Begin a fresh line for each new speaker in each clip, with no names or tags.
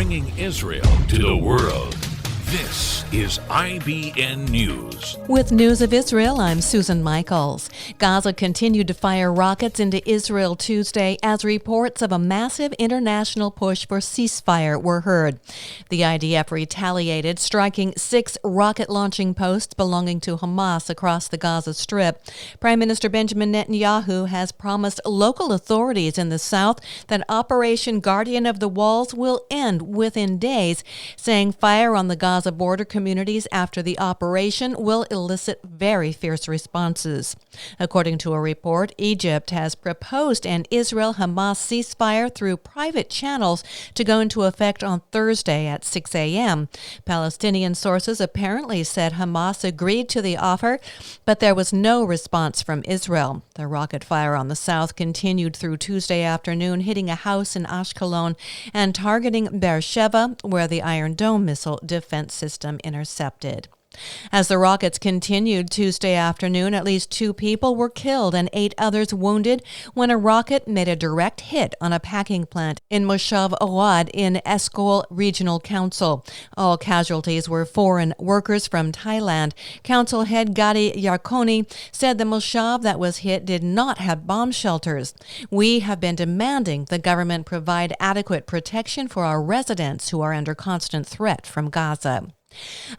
bringing Israel to the world. This is IBN News.
With news of Israel, I'm Susan Michaels. Gaza continued to fire rockets into Israel Tuesday as reports of a massive international push for ceasefire were heard. The IDF retaliated, striking 6 rocket launching posts belonging to Hamas across the Gaza Strip. Prime Minister Benjamin Netanyahu has promised local authorities in the south that Operation Guardian of the Walls will end within days, saying fire on the Gaza border communities after the operation will elicit very fierce responses. According to a report, Egypt has proposed an Israel-Hamas ceasefire through private channels to go into effect on Thursday at 6 a.m. Palestinian sources apparently said Hamas agreed to the offer, but there was no response from Israel. The rocket fire on the south continued through Tuesday afternoon, hitting a house in Ashkelon and targeting Beersheba, where the Iron Dome missile defense system intercepted. As the rockets continued Tuesday afternoon, at least 2 people were killed and 8 others wounded when a rocket made a direct hit on a packing plant in Moshav Awad in Eshkol Regional Council. All casualties were foreign workers from Thailand. Council head Gadi Yarkoni said the Moshav that was hit did not have bomb shelters. We have been demanding the government provide adequate protection for our residents who are under constant threat from Gaza.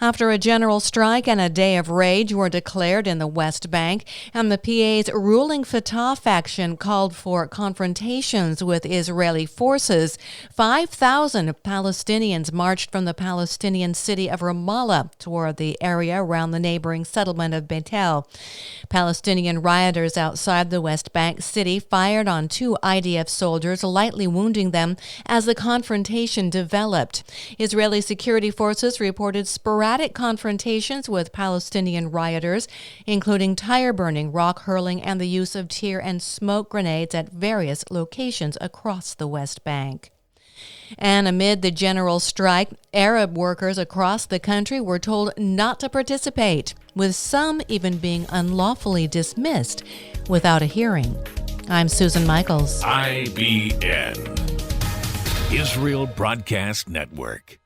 After a general strike and a day of rage were declared in the West Bank, and the PA's ruling Fatah faction called for confrontations with Israeli forces, 5,000 Palestinians marched from the Palestinian city of Ramallah toward the area around the neighboring settlement of Beit El. Palestinian rioters outside the West Bank city fired on 2 IDF soldiers, lightly wounding them as the confrontation developed. Israeli security forces reported sporadic confrontations with Palestinian rioters, including tire burning, rock hurling, and the use of tear and smoke grenades at various locations across the West Bank. And amid the general strike, Arab workers across the country were told not to participate, with some even being unlawfully dismissed without a hearing. I'm Susan Michaels.
IBN, Israel Broadcast Network.